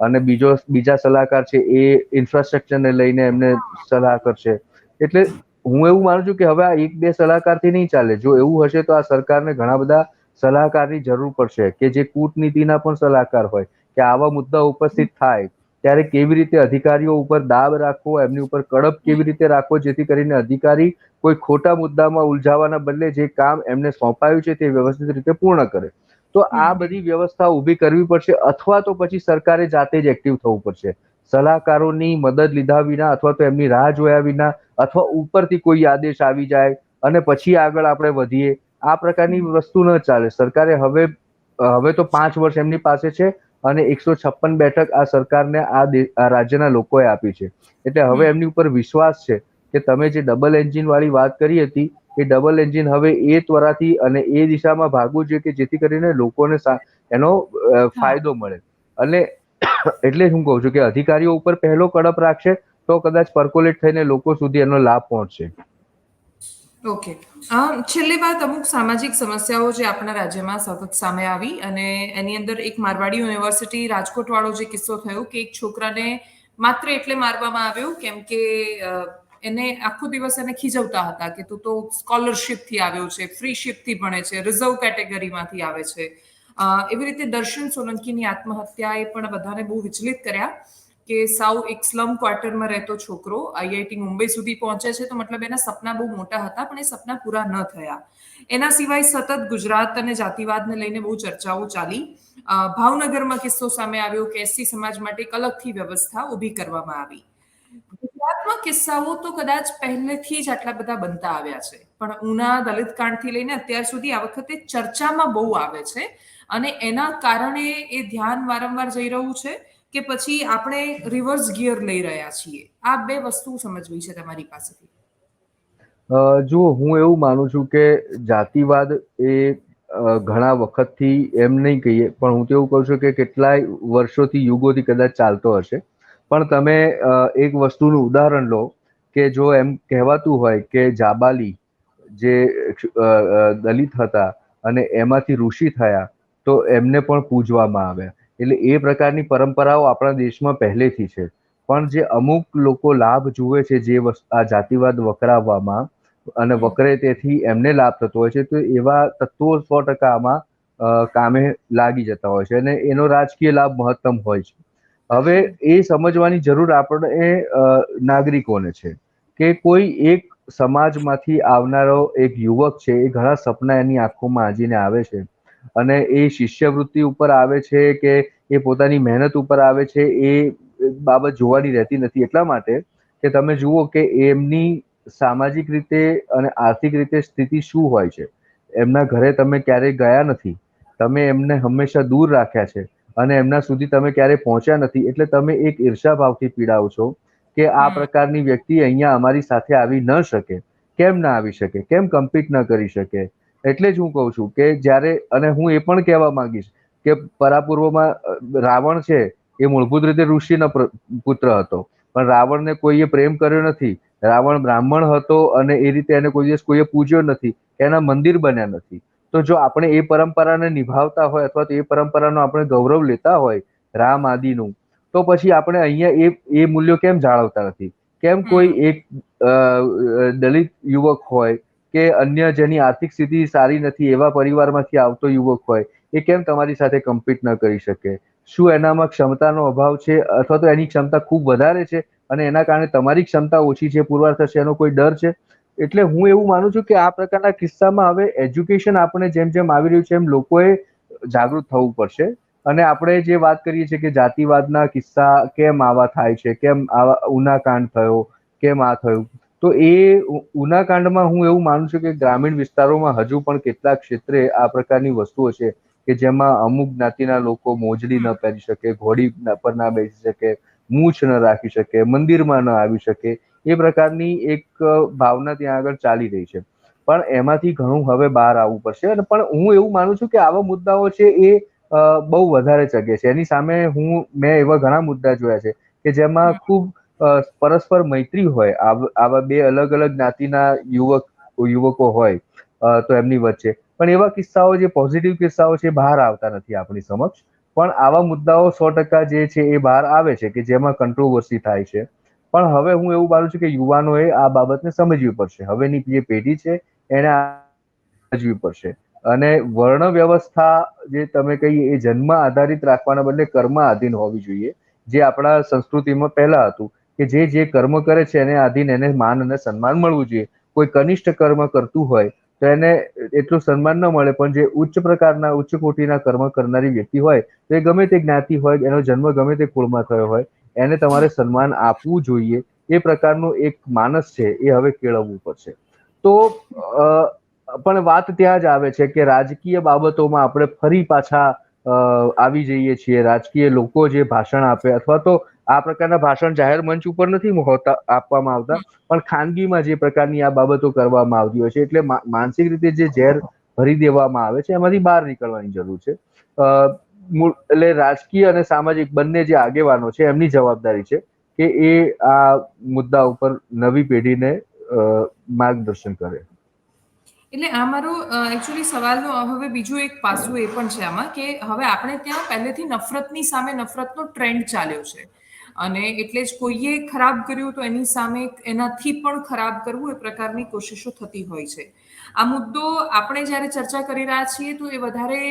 અને બીજા સલાહકાર છે એ ઇન્ફ્રાસ્ટ્રક્ચરને લઈને એમને સલાહ કરશે. એટલે હું એવું માનું છું કે હવે આ 1-2 સલાહકારથી નહીં ચાલે. જો એવું હશે તો આ સરકારને ઘણા બધા સલાહકારની જરૂર પડશે, કે જે કૂટનીતિના પણ સલાહકાર હોય, કે આવા મુદ્દા ઉપસ્થિત થાય ત્યારે કેવી રીતે અધિકારીઓ ઉપર દાબ રાખવો, એમની ઉપર કડપ કેવી રીતે રાખવો, જેથી કરીને અધિકારી કોઈ ખોટા મુદ્દામાં ઉલઝાવાના બદલે જે કામ એમને સોંપાયું છે તે વ્યવસ્થિત રીતે પૂર્ણ કરે. તો આ બધી વ્યવસ્થા ઊભી કરવી પડશે, અથવા તો પછી સરકારે જાતે જ એક્ટિવ થવું પડશે. સલાહકારોની મદદ લીધા વિના, અથવા તો એમની રાહ જોયા વિના, અથવા ઉપરથી કોઈ આદેશ આવી જાય અને પછી આગળ આપણે વધીએ, આ પ્રકારની વસ્તુ ન ચાલે. સરકારે હવે તો 5 વર્ષ એમની પાસે છે અને 156 બેઠક આ સરકારને આ રાજ્યના લોકોએ આપી છે. એટલે હવે એમની ઉપર વિશ્વાસ છે કે તમે જે ડબલ એન્જિન વાળી વાત કરી હતી, એ ડબલ એન્જિન હવે એ ત્વરાથી અને એ દિશામાં ભાગવું જોઈએ કે જેથી કરીને લોકોને એનો ફાયદો મળે. અને એટલે જ હું કહું છું કે અધિકારીઓ ઉપર પહેલો કડપ રાખશે તો કદાચ પર્કોલેટ થઈને લોકો સુધી એનો લાભ પહોંચશે. ઓકે. છેલ્લી વાત, અમુક સામાજિક સમસ્યાઓ જે આપણા રાજ્યમાં સતત સામે આવી અને એની અંદર એક મારવાડી યુનિવર્સિટી રાજકોટ વાળો જે કિસ્સો થયો કે એક છોકરાને માત્ર એટલે મારવામાં આવ્યો કેમ કે એને આખો દિવસ એને ખીજવતા હતા કે તું તો સ્કોલરશિપ થી આવ્યો છે, ફ્રી શિપ થી ભણે છે, રિઝર્વ કેટેગરીમાંથી આવે છે. એવી રીતે દર્શન સોલંકીની આત્મહત્યા એ પણ બધાને બહુ વિચલિત કર્યા કે સાવ એક સ્લમ ક્વાર્ટરમાં રહેતો છોકરો આઈઆઈટી મુંબઈ સુધી પહોંચે છે, તો મતલબ એના સપના બહુ મોટા હતા પણ એ સપના પૂરા ન થયા. એના સિવાય સતત ગુજરાત અને જાતિવાદને લઈને બહુ ચર્ચાઓ ચાલી. ભાવનગરમાં કિસ્સો સામે આવ્યો કે એસસી સમાજ માટે એક અલગથી વ્યવસ્થા ઊભી કરવામાં આવી. ગુજરાતમાં કિસ્સાઓ તો કદાચ પહેલેથી જ આટલા બધા બનતા આવ્યા છે, પણ ઉના દલિત કાંડથી લઈને અત્યાર સુધી આ વખતે ચર્ચામાં બહુ આવે છે અને એના કારણે એ ધ્યાન વારંવાર જઈ રહ્યું છે કે પછી આપણે રિવર્સ ગિયર લઈ રહ્યા છીએ. આ બે વસ્તુ સમજવી છે તમારી પાસેથી. જુઓ, હું એવું માનું છું કે જાતિવાદ એ ઘણા વખતથી, એમ નહીં કહીએ પણ હું તો એવું કહું છું કે કેટલાય વર્ષોથી, યુગોથી કદાચ ચાલતો હશે. પણ તમે એક વસ્તુનું ઉદાહરણ લો કે જો એમ કહેવાતું હોય કે જાબાલી જે દલિત હતા અને એમાંથી ઋષિ થયા, તો એમને પણ પૂજવામાં આવ્યા. એટલે એ પ્રકારની પરંપરાઓ આપણા દેશમાં પહેલેથી છે. પણ જે અમુક લોકો લાભ જુએ છે જે આ જાતિવાદ વકરાવવામાં, અને વકરે તેથી એમને લાભ થતો હોય છે, તો એવા તત્વો 100% આમાં કામે લાગી જતા હોય છે અને એનો રાજકીય લાભ મહત્તમ હોય છે. હવે એ સમજવાની જરૂર આપણે નાગરિકોને છે કે કોઈ એક સમાજમાંથી આવનારો એક યુવક છે, એ ઘણા સપના એની આંખોમાં આંજીને આવે છે અને એ શિષ્યવૃત્તિ ઉપર આવે છે કે એ પોતાની મહેનત ઉપર આવે છે, એ બાબત જોવાની રહેતી નથી. એટલા માટે કે તમે જુઓ કે એમની સામાજિક રીતે અને આર્થિક રીતે સ્થિતિ શું હોય છે. એમના ઘરે તમે ક્યારેય ગયા નથી, તમે એમને હંમેશા દૂર રાખ્યા છે અને એમના સુધી તમે ક્યારેય પહોંચ્યા નથી. એટલે તમે એક ઈર્ષા ભાવથી પીડાવ છો કે આ પ્રકારની વ્યક્તિ અહીંયા અમારી સાથે આવી ન શકે. કેમ ના આવી શકે? કેમ કમ્પીટ ન કરી શકે? એટલે જ હું કહું છું કે જ્યારે, અને હું એ પણ કહેવા માંગીશ કે પરાપૂર્વમાં રાવણ છે એ મૂળભૂત રીતે ઋષિનો પુત્ર હતો, પણ રાવણને કોઈએ પ્રેમ કર્યો નથી. રાવણ બ્રાહ્મણ હતો અને એ રીતે એને કોઈ દિવસ કોઈએ પૂજ્યો નથી, એના મંદિર બન્યા નથી. તો જો આપણે એ પરંપરાને નિભાવતા હોય, અથવા તો એ પરંપરાનો આપણે ગૌરવ લેતા હોય રામ આદિનું, તો પછી આપણે અહીંયા એ મૂલ્યો કેમ જાળવતા નથી? કેમ કોઈ એક દલિત યુવક હોય કે અન્ય જેની આર્થિક સ્થિતિ સારી નથી એવા પરિવારમાંથી આવતો યુવક હોય, એ કેમ તમારી સાથે કમ્પીટ ન કરી શકે? શું એનામાં ક્ષમતાનો અભાવ છે, અથવા તો એની ક્ષમતા ખૂબ વધારે છે અને એના કારણે તમારી ક્ષમતા ઓછી છે, પુરવાર થશે, એનો કોઈ ડર છે? એટલે હું એવું માનું છું કે આ પ્રકારના કિસ્સામાં હવે એજ્યુકેશન આપણે જેમ જેમ આવી રહ્યું છે એમ લોકોએ જાગૃત થવું પડશે. અને આપણે જે વાત કરીએ છીએ કે જાતિવાદના કિસ્સા કેમ આવા થાય છે, કેમ આવા ઉનાકાંડ થયો, કેમ આ થયું, તો એ ઉનાકાંડમાં હું એવું માનું છું કે ગ્રામીણ વિસ્તારોમાં હજુ પણ કેટલાક ક્ષેત્રે આ પ્રકારની વસ્તુઓ છે કે જેમાં અમુક જ્ઞાતિના લોકો મોજડી ન પહેરી શકે, ઘોડી પર ના બેસી શકે, મૂછ ન રાખી શકે, મંદિરમાં ન આવી શકે, એ પ્રકારની એક ભાવના ત્યાં આગળ ચાલી રહી છે. પણ એમાંથી ઘણું હવે બહાર આવવું પડશે. અને પણ હું એવું માનું છું કે આવા મુદ્દાઓ છે એ બહુ વધારે ચગે છે. એની સામે મેં એવા ઘણા મુદ્દા જોયા છે કે જેમાં ખૂબ પરસ્પર મૈત્રી હોય, આવા બે અલગ અલગ જ્ઞાતિના યુવકો હોય તો એમની વચ્ચે પણ એવા કિસ્સાઓ, જે પોઝિટિવ કિસ્સાઓ છે, બહાર આવતા નથી આપણી સમક્ષ. પણ આવા મુદ્દાઓ 100% જે છે એ બહાર આવે છે કે જેમાં કંટ્રોવર્સી થાય છે. પણ હવે હું એવું માનું છું કે યુવાનોએ આ બાબતને સમજવી પડશે. હવેની જે પેઢી છે એને સમજવી પડશે. અને વર્ણ વ્યવસ્થા જે તમે કહીએ એ જન્મ આધારિત રાખવાના બદલે કર્મ આધીન હોવી જોઈએ, જે આપણા સંસ્કૃતિમાં પહેલા હતું કે જે કર્મ કરે છે એને આધીન એને માન અને સન્માન મળવું જોઈએ. કોઈ કનિષ્ઠ કર્મ કરતું હોય તો એને એટલું સન્માન ન મળે, પણ જે ઉચ્ચ કોટીના કર્મ કરનારી વ્યક્તિ હોય તો એ ગમે તે જ્ઞાતિ હોય, એનો જન્મ ગમે તે કુળમાં થયો હોય, એને તમારે સન્માન આપવું જોઈએ. એ પ્રકારનું એક માનસ છે એ હવે કેળવવું પડશે. તો પણ વાત ત્યાં જ આવે છે કે રાજકીય બાબતોમાં આપણે ફરી પાછા આવી જઈએ છીએ. રાજકીય લોકો જે ભાષણ આપે, અથવા તો આ પ્રકારના ભાષણ જાહેર મંચ ઉપર નથી આપવામાં આવતા, પણ ખાનગીમાં જે પ્રકારની આ બાબતો કરવામાં આવતી હોય છે, એટલે માનસિક રીતે જે ઝેર ભરી દેવામાં આવે છે એમાંથી બહાર નીકળવાની જરૂર છે. એટલે રાજકીય અને સામાજિક બંને જે આગેવાનો છે એમની જવાબદારી છે કે એ આ મુદ્દા ઉપર નવી પેઢીને માર્ગદર્શન કરે. એટલે આ મારો એકચ્યુઅલી સવાલનો હવે બીજું એક પાસું એ પણ છે આમાં, કે હવે આપણે ત્યાં પહેલેથી નફરતની સામે નફરતનો ટ્રેન્ડ ચાલ્યો છે, અને એટલે જ કોઈએ ખરાબ કર્યું તો એની સામે એનાથી પણ ખરાબ કરવું એ પ્રકારની કોશિશો થતી હોય છે. આ મુદ્દો આપણે જ્યારે ચર્ચા કરી રહ્યા છીએ તો એ વધારે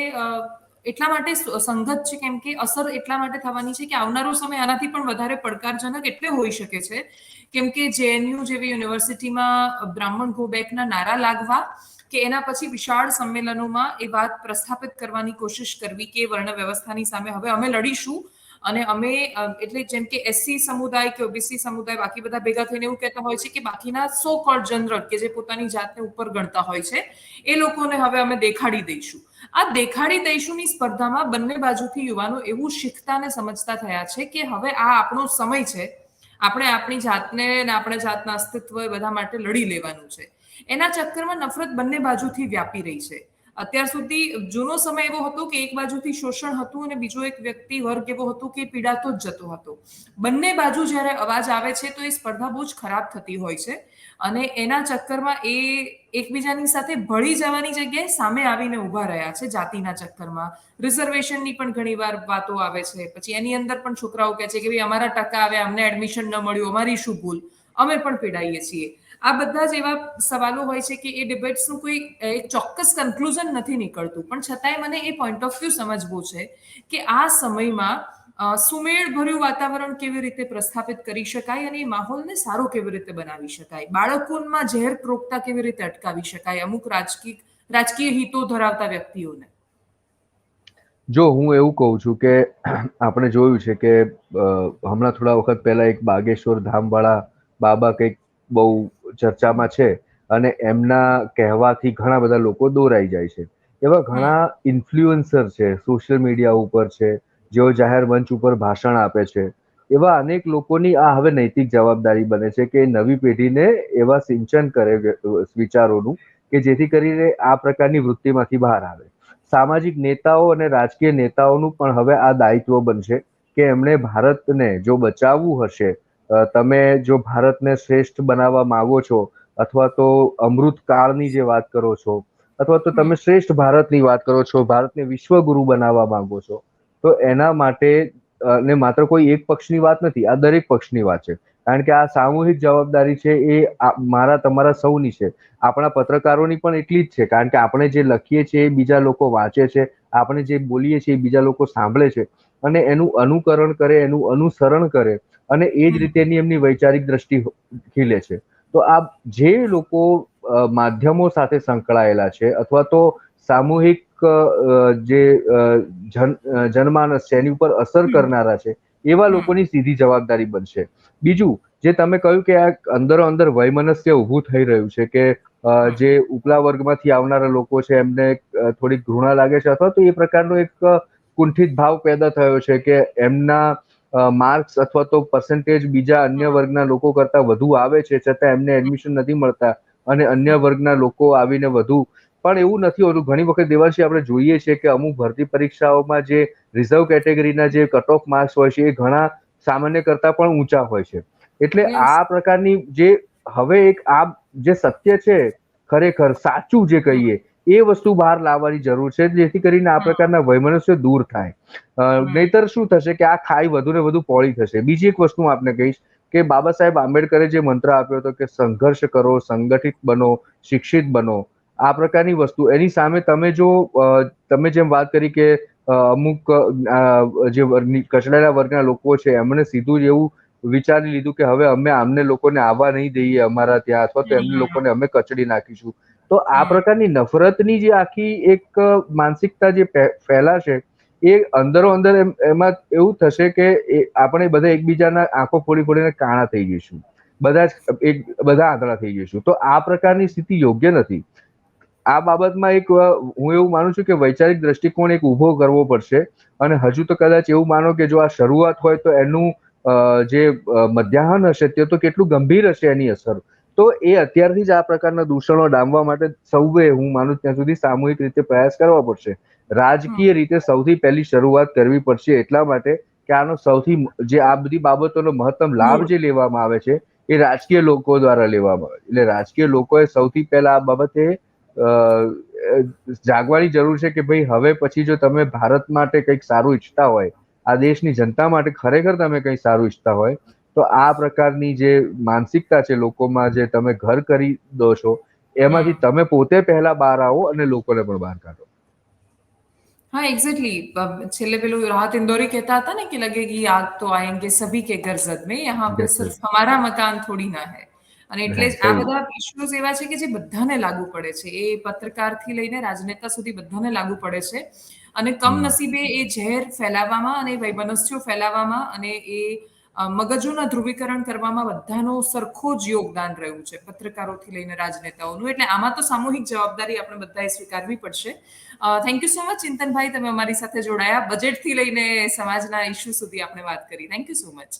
એટલા માટે સંગત છે, કેમ કે અસર એટલા માટે થવાની છે કે આવનારો સમય આનાથી પણ વધારે પડકારજનક એટલે હોઈ શકે છે, કેમ કે જેએનયુ જેવી યુનિવર્સિટીમાં બ્રાહ્મણ ગો બેકના નારા લાગવા કે એના પછી વિશાળ સંમેલનોમાં એ વાત પ્રસ્થાપિત કરવાની કોશિશ કરવી કે વર્ણ વ્યવસ્થાની સામે હવે અમે લડીશું, અને અમે એટલે જેમ કે એસસી સમુદાય કે ઓબીસી સમુદાય બાકી બધા ભેગા થઈને એવું કહેતા હોય છે કે બાકીના સો કોલ્ડ જનરલ કે જે પોતાની જાતને ઉપર ગણતા હોય છે એ લોકોને હવે અમે દેખાડી દઈશું. આ દેખાડી દઈશુંની સ્પર્ધામાં બંને બાજુથી યુવાનો એવું શીખતા અને સમજતા થયા છે કે હવે આ આપણો સમય છે, આપણે આપણી જાતને અને આપણા જાતના અસ્તિત્વ બધા માટે લડી લેવાનું છે. એના ચક્કરમાં નફરત બંને બાજુથી વ્યાપી રહી છે. અત્યાર સુધી જૂનો સમય એવો હતો કે એક બાજુથી શોષણ હતું અને બીજો એક વ્યક્તિ વર્ગ એવો હતો કે પીડાતો જ જતો હતો. બંને બાજુ જ્યારે અવાજ આવે છે તો એ સ્પર્ધા બહુ જ ખરાબ થતી હોય છે, અને એના ચક્કરમાં એ એકબીજાની સાથે ભળી જવાની જગ્યાએ સામે આવીને ઊભા રહ્યા છે જાતિના ચક્કરમાં. રિઝર્વેશનની પણ ઘણીવાર વાતો આવે છે, પછી એની અંદર પણ છોકરાઓ કહે છે કે ભાઈ અમારા ટકા આવ્યા, અમને એડમિશન ન મળ્યું, અમારી શું ભૂલ, અમે પણ પીડાઈએ છીએ. આ બધા જ એવા સવાલો હોય છે કે એ ડિબેટ્સનું કોઈ એક ચોક્કસ કન્ક્લુઝન નથી નીકળતું, પણ છતાંય મને એ પોઈન્ટ ઓફ વ્યૂ સમજવું છે કે આ સમયમાં સુમેળ ભર્યું વાતાવરણ કેવી રીતે પ્રસ્થાપિત કરી શકાય અને એ માહોલને સારો કેવી રીતે બનાવી શકાય, બાળકોમાં ઝેર પ્રોકતા કેવી રીતે અટકાવી શકાય અમુક રાજકીય હિતો ધરાવતા વ્યક્તિઓને. જો હું એવું કહું છું કે આપણે જોયું છે કે હમણાં થોડા વખત પહેલા એક બાગેશ્વર ધામવાળા બાબા કંઈક બહુ ચર્ચામાં છે, અને એમના કહેવાથી ઘણા બધા લોકો દોરાઈ જાય છે. એવા ઘણા ઇન્ફ્લુએન્સર છે, સોશિયલ મીડિયા ઉપર છે, જેઓ જાહેર મંચ ઉપર ભાષણ આપે છે. એવા અનેક લોકોની આ હવે નૈતિક જવાબદારી બને છે કે નવી પેઢીને એવા સિંચન કરે વિચારોનું કે જેથી કરીને આ પ્રકારની વૃત્તિમાંથી બહાર આવે. સામાજિક નેતાઓ અને રાજકીય નેતાઓનું પણ હવે આ દાયિત્વ બનશે કે એમણે ભારતને જો બચાવવું હશે, તમે જો ભારતને શ્રેષ્ઠ બનાવવા માંગો છો, અથવા તો અમૃત કાળની જે વાત કરો છો, અથવા તો તમે શ્રેષ્ઠ ભારતની વાત કરો છો, ભારતને વિશ્વગુરુ બનાવવા માંગો છો, તો એના માટે ને માત્ર કોઈ એક પક્ષની વાત નથી, આ દરેક પક્ષની વાત છે. કારણ કે આ સામૂહિક જવાબદારી છે, એ મારા તમારા સૌની છે. આપણા પત્રકારોની પણ એટલી જ છે, કારણ કે આપણે જે લખીએ છીએ એ બીજા લોકો વાંચે છે, આપણે જે બોલીએ છીએ એ બીજા લોકો સાંભળે છે, અને એનું અનુકરણ કરે, એનું અનુસરણ કરે, અને એ જ રીતેની એમની વૈચારિક દ્રષ્ટિ ખીલે છે. તો આ જે લોકો માધ્યમો સાથે સંકળાયેલા છે, અથવા તો સામૂહિક જે જનમાનસ છે એની ઉપર અસર કરનારા છે, એવા લોકોની સીધી જવાબદારી બનશે. બીજું, જે તમે કહ્યું કે આ અંદરો અંદર વૈમનસ્ય ઊભું થઈ રહ્યું છે કે જે ઉપલા વર્ગમાંથી આવનારા લોકો છે એમને થોડીક ઘૃણા લાગે છે, અથવા તો એ પ્રકારનો એક કુંઠિત ભાવ પેદા થયો છે કે એમના માર્ક્સ અથવા તો પર્સન્ટેજ બીજા અન્ય વર્ગના લોકો કરતા વધુ આવે છે, છતાં એમને એડમિશન નથી મળતા, અને અન્ય વર્ગના લોકો આવીને વધુ. પણ એવું નથી હોતું. ઘણી વખત દેવાંશી આપણે જોઈએ છીએ કે અમુક ભરતી પરીક્ષાઓમાં જે રિઝર્વ કેટેગરીના જે કટ ઓફ માર્ક્સ હોય છે એ ઘણા સામાન્ય કરતા પણ ઊંચા હોય છે. એટલે યસ. આ પ્રકારની જે હવે એક આ જે સત્ય છે, ખરેખર સાચું જે કહીએ, એ વસ્તુ બહાર લાવવાની જરૂર છે, જેથી કરીને આ પ્રકારના વૈમનસ્ય દૂર થાય. નહીતર શું થશે કે આ ખાઈ વધુ ને વધુ પહોળી થશે. બીજી એક વસ્તુ હું આપને કહીશ કે બાબા સાહેબ આંબેડકરે જે મંત્ર આપ્યો હતો કે સંઘર્ષ કરો, સંગઠિત બનો, શિક્ષિત બનો. આ પ્રકારની વસ્તુ. એની સામે તમે જો તમે જેમ વાત કરી કે અમુક જે કચડાયેલા વર્ગના લોકો છે એમણે સીધું જ એવું વિચારી લીધું કે હવે અમે આમને લોકોને આવવા નહીં દઈએ અમારા ત્યાં, અથવા તો એમને હમ, લોકોને અમે કચડી નાખીશું. તો આ હમ, પ્રકારની નફરતની જે આખી એક માનસિકતા જે ફેલાશે, એ અંદરો અંદર એમાં એવું થશે કે આપણે બધા એકબીજાના આંખો ફોડી ફોડીને કાણા થઈ જઈશું, બધા આંધળા થઈ જઈશું. તો આ પ્રકારની સ્થિતિ યોગ્ય નથી. આ બાબતમાં એક હું એવું માનું છું કે વૈચારિક દ્રષ્ટિકોણ એક ઉભો કરવો પડશે. અને હજુ તો કદાચ એવું માનો કે જો આ શરૂઆત હોય તો એનું જે મધ્યાહન હશે તે તો કેટલું ગંભીર હશે એની અસર. તો એ અત્યારથી જ આ પ્રકારના દૂષણો ડામવા માટે સૌએ, હું માનું ત્યાં સુધી, સામૂહિક રીતે પ્રયાસ કરવા પડશે. હમ, રાજકીય રીતે સૌથી પહેલી શરૂઆત કરવી પડશે, એટલા માટે કે આનો સૌથી જે આ બધી બાબતોનો મહત્તમ લાભ મૂળ. જે લેવામાં આવે છે એ રાજકીય લોકો દ્વારા લેવામાં આવે. એટલે રાજકીય લોકોએ સૌથી પહેલા આ બાબતે જાગવાની જરૂર છે કે ભાઈ હવે પછી જો તમે ભારત માટે કંઈક સારું ઈચ્છતા હોય, આ દેશની જનતા માટે ખરેખર તમે કંઈ સારું ઈચ્છતા હોય, તો આ પ્રકારની જે માનસિકતા છે લોકોમાં, જે તમે ઘર કરી દો છો, એમાંથી હમ. તમે પોતે પહેલા બહાર આવો અને લોકોને પણ બહાર કાઢો. हाँ एग्जैक्टली छेल्ले पेलू राहत इंदौरी कहता था ना कि लगेगी आग तो आएंगे सभी के घर जद में यहाँ पे That's it. सिर्फ हमारा મકાન થોડી ના હે અને એટલે હા, જ આ સહી. બધા ઇશ્યુઝ એવા છે કે જે બધાને લાગુ પડે છે એ પત્રકારથી લઈને રાજનેતા સુધી બધાને લાગુ પડે છે અને હમ. કમનસીબે એ ઝેર ફેલાવવામાં અને વૈમનસ્યો ફેલાવવામાં અને એ મગજોના ધ્રુવીકરણ કરવામાં બધાનો સરખો જ યોગદાન રહ્યું છે પત્રકારોથી લઈને રાજનેતાઓનું એટલે આમાં તો સામૂહિક જવાબદારી આપણે બધાએ સ્વીકારવી પડશે. થેન્ક યુ સો મચ ચિંતનભાઈ, તમે અમારી સાથે જોડાયા, બજેટથી લઈને સમાજના ઇશ્યુ સુધી આપણે વાત કરી. Thank you so much.